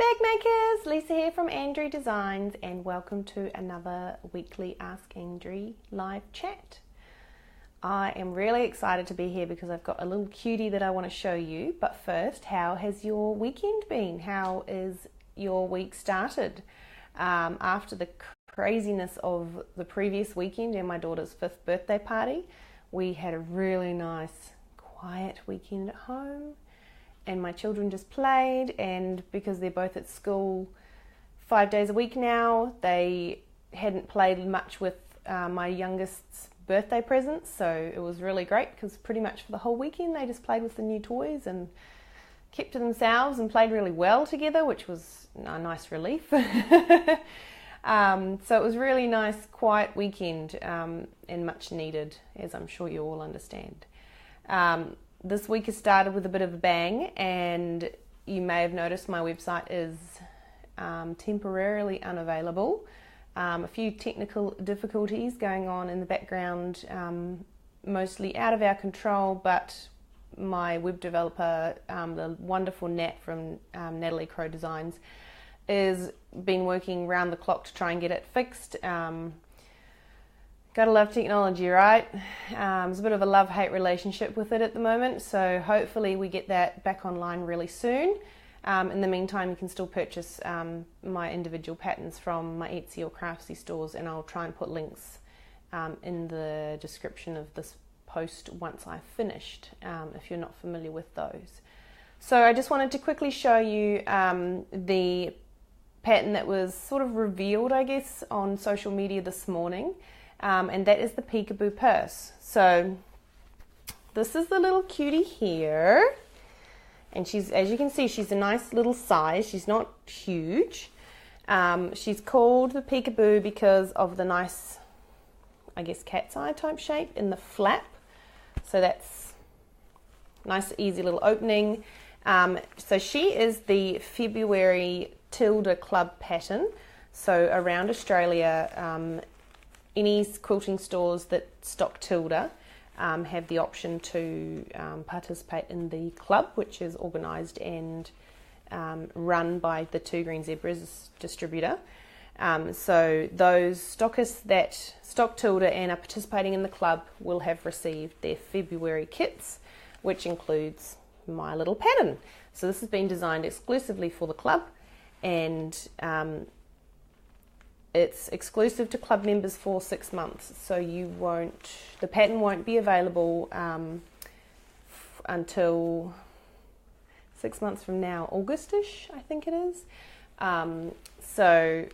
bag makers, Lisa here from Andrie Designs, and welcome to another weekly Ask Andrie Live Chat. I am really excited to be here because I've got a little cutie that I want to show you. But first, how has your weekend been? How is your week started? After the craziness of the previous weekend and my daughter's 5th birthday party, we had a really nice, quiet weekend at home. And my children just played, and because they're both at school 5 days a week now, they hadn't played much with my youngest's birthday presents, so it was really great because pretty much for the whole weekend they just played with the new toys and kept to themselves and played really well together, which was a nice relief. So it was really nice, quiet weekend, and much needed, as I'm sure you all understand. This week has started with a bit of a bang, and you may have noticed my website is temporarily unavailable. A few technical difficulties going on in the background, mostly out of our control, but my web developer, the wonderful Nat from Natalie Crow Designs, has been working round the clock to try and get it fixed. Gotta love technology, right? There's a bit of a love-hate relationship with it at the moment, so hopefully we get that back online really soon. In the meantime, you can still purchase my individual patterns from my Etsy or Craftsy stores, and I'll try and put links in the description of this post once I've finished, if you're not familiar with those. So I just wanted to quickly show you the pattern that was sort of revealed, I guess, on social media this morning. And that is the Peekaboo Purse. So this is the little cutie here, and she's, as you can see, she's a nice little size. She's not huge. She's called the Peekaboo because of the nice, I guess, cat's eye type shape in the flap. So that's nice, easy little opening. So she is the February Tilda Club pattern. So around Australia, any quilting stores that stock Tilda have the option to participate in the club, which is organised and run by the Two Green Zebras distributor. So those stockists that stock Tilda and are participating in the club will have received their February kits, which includes my little pattern. So this has been designed exclusively for the club, and it's exclusive to club members for 6 months, so the pattern won't be available until 6 months from now, Augustish, I think it is. So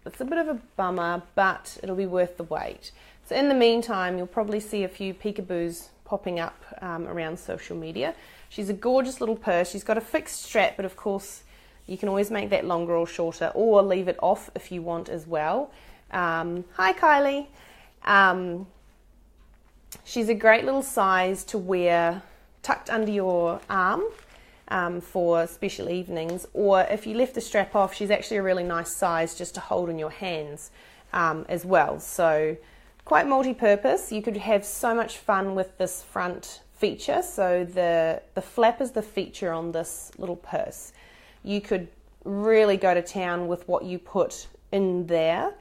it's a bit of a bummer, but it'll be worth the wait. So in the meantime, you'll probably see a few peekaboos popping up around social media. She's a gorgeous little purse. She's got a fixed strap, but of course you can always make that longer or shorter, or leave it off if you want as well. Hi Kylie. She's a great little size to wear tucked under your arm for special evenings, or if you left the strap off, she's actually a really nice size just to hold in your hands as well. So quite multi-purpose. You could have so much fun with this front feature. So the flap is the feature on this little purse. You could really go to town with what you put in there,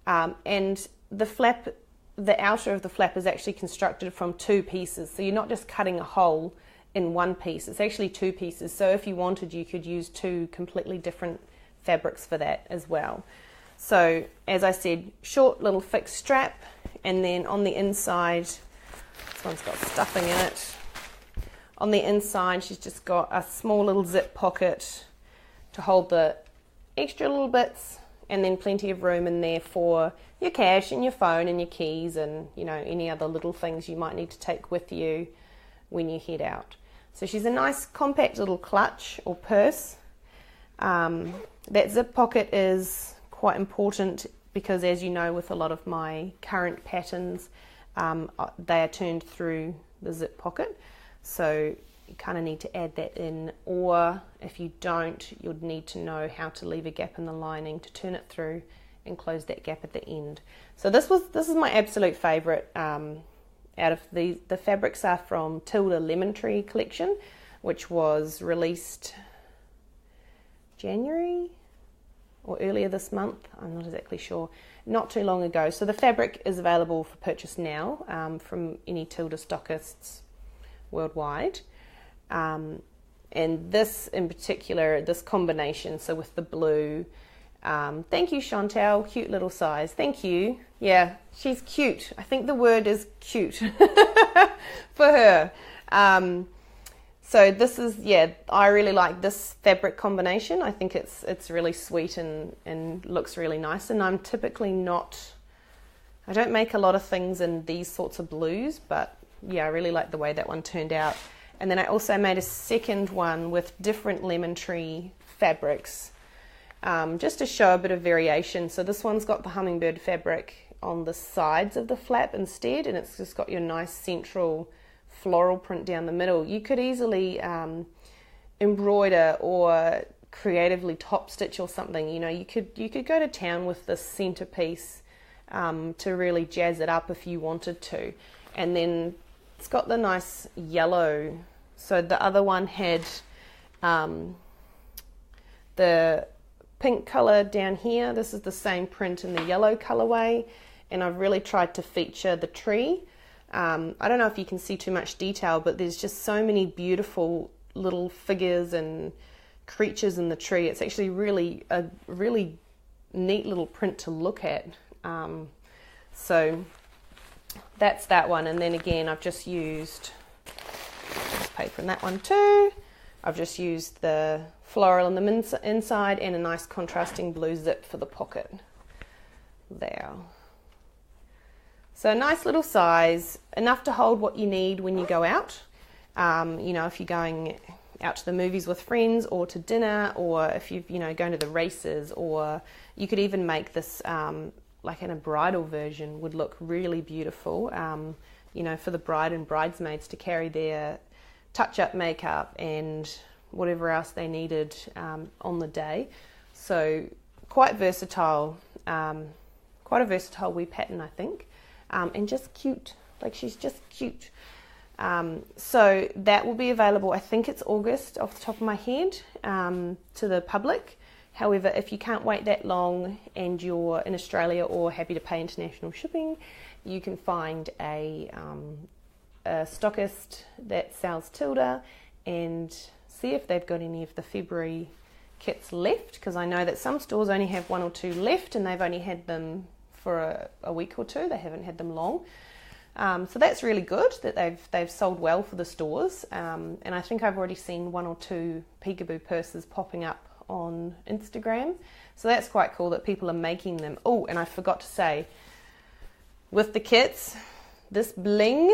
and the flap, the outer of the flap is actually constructed from 2 pieces, so you're not just cutting a hole in one piece, it's actually 2 pieces. So if you wanted, you could use 2 completely different fabrics for that as well. So as I said, short little fixed strap, and then on the inside, this one's got stuffing in it. On the inside, she's just got a small little zip pocket to hold the extra little bits, and then plenty of room in there for your cash and your phone and your keys and, you know, any other little things you might need to take with you when you head out. So she's a nice compact little clutch or purse. That zip pocket is quite important because, as you know, with a lot of my current patterns, they are turned through the zip pocket. So you kind of need to add that in, or if you don't, you'd need to know how to leave a gap in the lining to turn it through and close that gap at the end. So this is my absolute favourite out of the fabrics are from Tilda Lemon Tree collection, which was released January or earlier this month. I'm not exactly sure. Not too long ago. So the fabric is available for purchase now from any Tilda stockists worldwide. And this in particular, this combination, so with the blue, thank you Chantal, cute little size, thank you. Yeah, she's cute. I think the word is cute for her. So this is, yeah, I really like this fabric combination. I think it's really sweet and looks really nice. And I'm typically not, I don't make a lot of things in these sorts of blues, but yeah, I really like the way that one turned out. And then I also made a second one with different lemon tree fabrics, just to show a bit of variation. So this one's got the hummingbird fabric on the sides of the flap instead, and it's just got your nice central floral print down the middle. You could easily embroider or creatively top stitch or something. You know, you could go to town with this centerpiece to really jazz it up if you wanted to. And then it's got the nice yellow. So the other one had the pink color down here. This is the same print in the yellow colorway, and I've really tried to feature the tree. I don't know if you can see too much detail, but there's just so many beautiful little figures and creatures in the tree. It's actually a really neat little print to look at. So that's that one. And then again, I've just used this paper in that one too. I've just used the floral in the inside and a nice contrasting blue zip for the pocket there. So a nice little size, enough to hold what you need when you go out. You know, if you're going out to the movies with friends or to dinner, or if you've, going to the races, or you could even make this like in a bridal version, would look really beautiful, for the bride and bridesmaids to carry their touch-up makeup and whatever else they needed on the day. So quite versatile, quite a versatile wee pattern, I think. And just cute, like she's just cute. So that will be available, I think it's August off the top of my head, to the public. However, if you can't wait that long and you're in Australia or happy to pay international shipping, you can find a stockist that sells Tilda and see if they've got any of the February kits left, because I know that some stores only have one or two left and they've only had them for a week or two. They haven't had them long. So that's really good that they've sold well for the stores. And I think I've already seen one or two Peekaboo purses popping up on Instagram. So that's quite cool that people are making them. Oh, and I forgot to say, with the kits, this bling,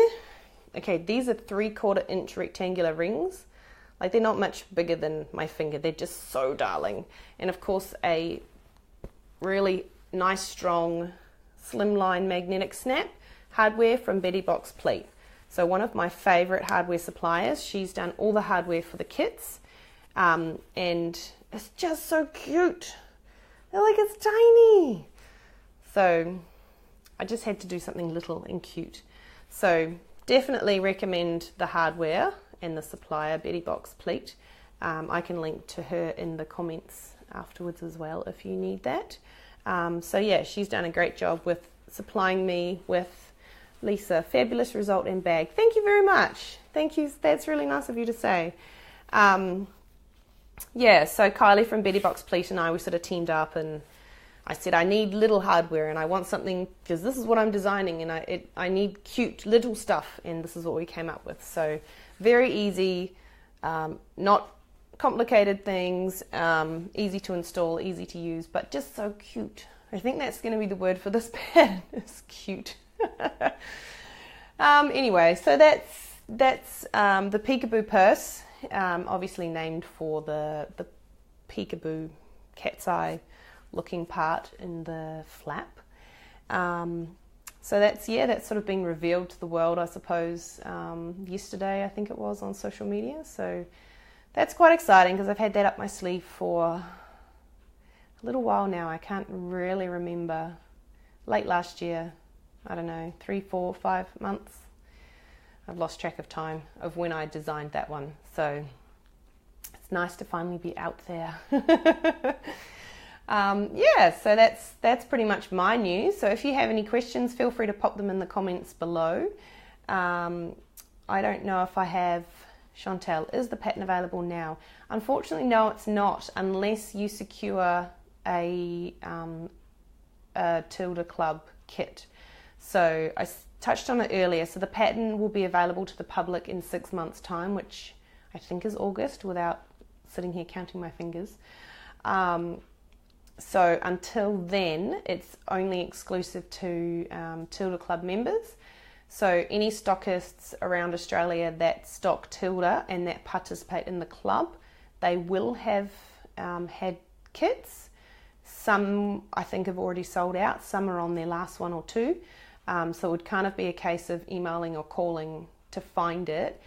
okay, these are 3/4 inch rectangular rings. Like, they're not much bigger than my finger. They're just so darling. And of course, a really nice, strong, slimline magnetic snap hardware from Betty Box Pleat. So one of my favorite hardware suppliers. She's done all the hardware for the kits, and it's just so cute. They're like, it's tiny. So I just had to do something little and cute. So definitely recommend the hardware and the supplier, Betty Box Pleat. I can link to her in the comments afterwards as well if you need that. So yeah, she's done a great job with supplying me with Lisa. Fabulous result and bag. Thank you very much. Thank you. That's really nice of you to say. Yeah, so Kylie from Betty Box Pleat and I, we sort of teamed up, and I said I need little hardware and I want something, because this is what I'm designing, and I need cute little stuff, and this is what we came up with. So very easy, not complicated things, easy to install, easy to use, but just so cute. I think that's going to be the word for this pattern. It's cute. Anyway, so that's the Peekaboo Purse, obviously named for the peekaboo cat's eye looking part in the flap. So that's sort of been revealed to the world, I suppose, yesterday, I think it was, on social media. So that's quite exciting, because I've had that up my sleeve for a little while now. I can't really remember. Late last year, I don't know, 3, 4, 5 months. I've lost track of time of when I designed that one. So it's nice to finally be out there. Yeah, so that's pretty much my news. So if you have any questions, feel free to pop them in the comments below. I don't know if I have... Chantel, is the pattern available now? Unfortunately, no, it's not, unless you secure a Tilda Club kit. So I touched on it earlier. So the pattern will be available to the public in 6 months' time, which I think is August, without sitting here counting my fingers. So until then, it's only exclusive to Tilda Club members. So any stockists around Australia that stock Tilda and that participate in the club, they will have had kits. Some I think have already sold out, some are on their last one or two. So it would kind of be a case of emailing or calling to find it.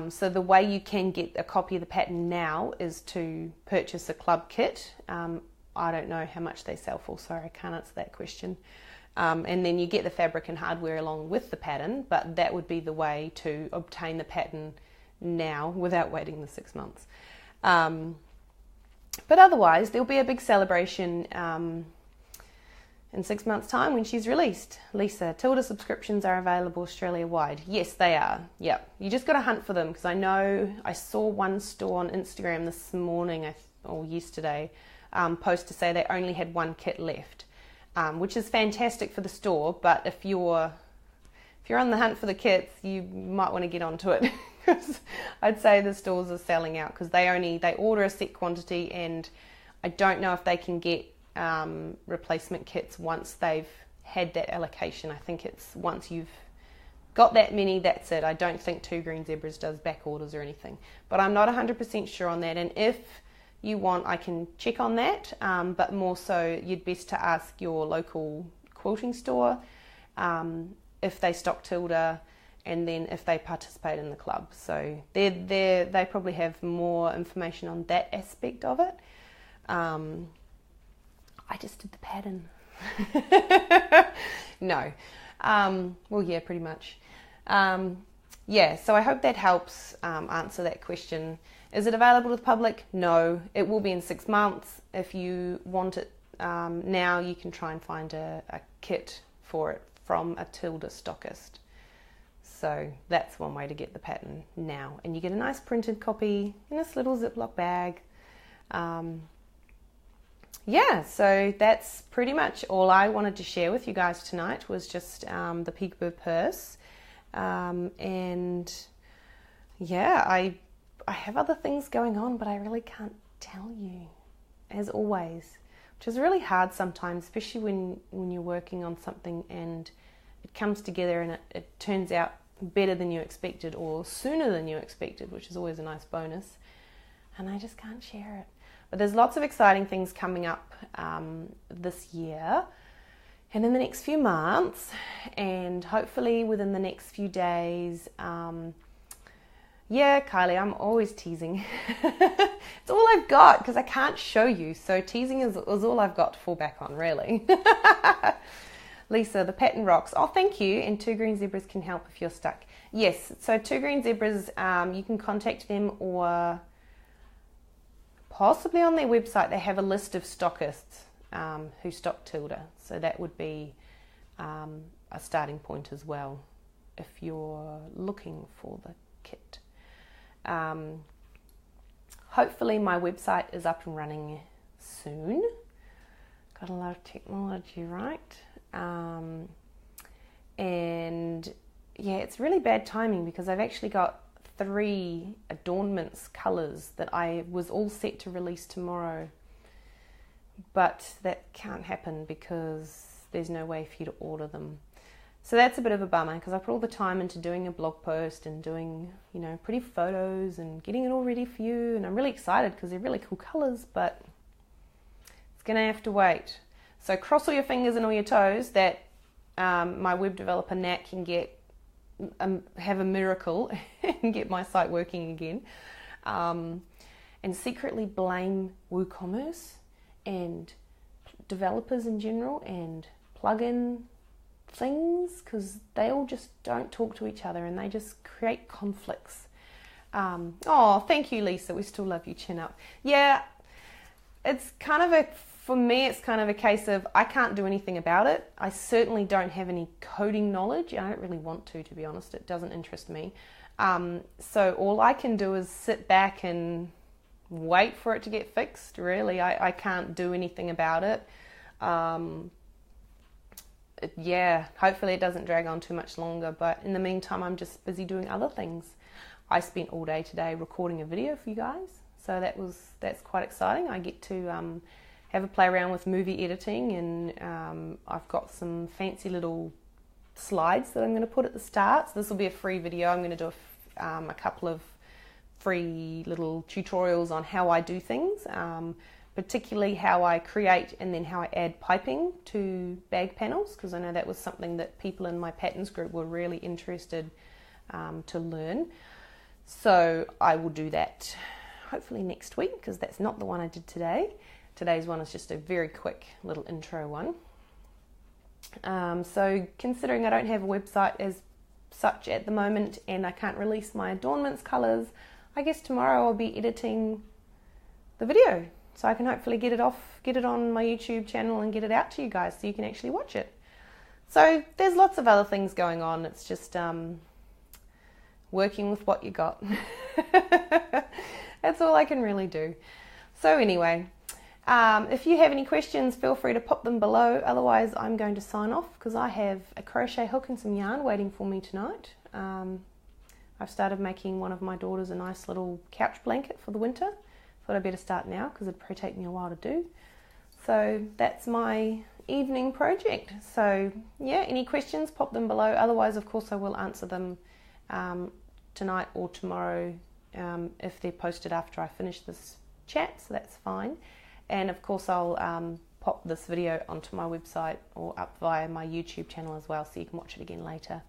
So the way you can get a copy of the pattern now is to purchase a club kit. I don't know how much they sell for, sorry, I can't answer that question. And then you get the fabric and hardware along with the pattern, but that would be the way to obtain the pattern now without waiting the 6 months. But otherwise, there'll be a big celebration in 6 months' time when she's released. Lisa, Tilda subscriptions are available Australia-wide. Yes, they are. Yep. You just got to hunt for them, because I know I saw one store on Instagram this morning or yesterday post to say they only had one kit left, which is fantastic for the store. But if you're on the hunt for the kits, you might want to get onto it, because I'd say the stores are selling out, because they order a set quantity, and I don't know if they can get replacement kits once they've had that allocation. I think it's once you've got that many, that's it. I don't think Two Green Zebras does back orders or anything, but I'm not 100% sure on that. And if you want, I can check on that, but more so you'd best to ask your local quilting store if they stock Tilda, and then if they participate in the club. So they probably have more information on that aspect of it. I just did the pattern. No. Well, yeah, pretty much. Yeah, so I hope that helps answer that question. Is it available to the public? No, it will be in 6 months. If you want it now, you can try and find a kit for it from a Tilda stockist. So that's one way to get the pattern now. And you get a nice printed copy in this little Ziploc bag. Yeah, so that's pretty much all I wanted to share with you guys tonight, was just the Peekaboo Purse. And yeah, I have other things going on, but I really can't tell you, as always, which is really hard sometimes, especially when you're working on something and it comes together and it turns out better than you expected, or sooner than you expected, which is always a nice bonus, and I just can't share it. But there's lots of exciting things coming up this year and in the next few months, and hopefully within the next few days. Yeah, Kylie, I'm always teasing. It's all I've got, because I can't show you, so teasing is all I've got to fall back on, really. Lisa, the pattern rocks. Oh, thank you. And Two Green Zebras can help if you're stuck. Yes, so Two Green Zebras, you can contact them, or possibly on their website they have a list of stockists who stock Tilda. So that would be a starting point as well if you're looking for the kit. Hopefully my website is up and running soon. Got a lot of technology, right? And yeah, it's really bad timing, because I've actually got 3 adornments colours that I was all set to release tomorrow, but that can't happen because there's no way for you to order them. So that's a bit of a bummer, because I put all the time into doing a blog post and doing, pretty photos and getting it all ready for you, and I'm really excited because they're really cool colours, but it's going to have to wait. So cross all your fingers and all your toes that my web developer Nat can have a miracle and get my site working again, and secretly blame WooCommerce and developers in general and plugin things, because they all just don't talk to each other and they just create conflicts. Oh, thank you, Lisa. We still love you. Chin up. Yeah, it's kind of for me, it's kind of a case of I can't do anything about it. I certainly don't have any coding knowledge. I don't really want to be honest. It doesn't interest me. So all I can do is sit back and wait for it to get fixed, really. I can't do anything about it. Yeah, hopefully it doesn't drag on too much longer, but in the meantime I'm just busy doing other things. I spent all day today recording a video for you guys, so that's quite exciting. I get to have a play around with movie editing, and I've got some fancy little slides that I'm going to put at the start. So this will be a free video. I'm going to do a couple of free little tutorials on how I do things, particularly how I create and then how I add piping to bag panels, because I know that was something that people in my patterns group were really interested to learn. So I will do that hopefully next week, because that's not the one I did today. Today's one is just a very quick little intro one. So considering I don't have a website as such at the moment and I can't release my adornments colours, I guess tomorrow I'll be editing the video so I can hopefully get it on my YouTube channel and get it out to you guys so you can actually watch it. So there's lots of other things going on. It's just working with what you got. That's all I can really do. So anyway, if you have any questions, feel free to pop them below. Otherwise, I'm going to sign off because I have a crochet hook and some yarn waiting for me tonight. I've started making one of my daughters a nice little couch blanket for the winter. Thought I'd better start now because it'd probably take me a while to do. So that's my evening project. So yeah, any questions, pop them below. Otherwise, of course, I will answer them tonight or tomorrow if they're posted after I finish this chat, so that's fine. And of course, I'll pop this video onto my website or up via my YouTube channel as well, so you can watch it again later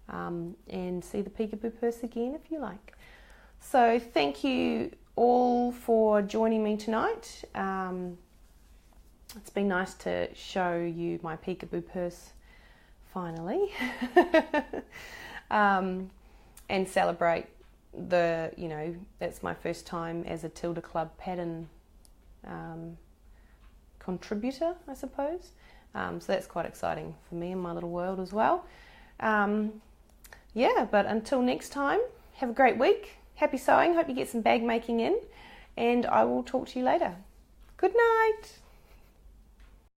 and see the Peekaboo Purse again if you like. So thank you all for joining me tonight. It's been nice to show you my Peekaboo Purse finally and celebrate that's my first time as a Tilda Club pattern contributor, I suppose. So that's quite exciting for me in my little world as well. Yeah, but until next time, have a great week. Happy sewing. Hope you get some bag making in, and I will talk to you later. Good night.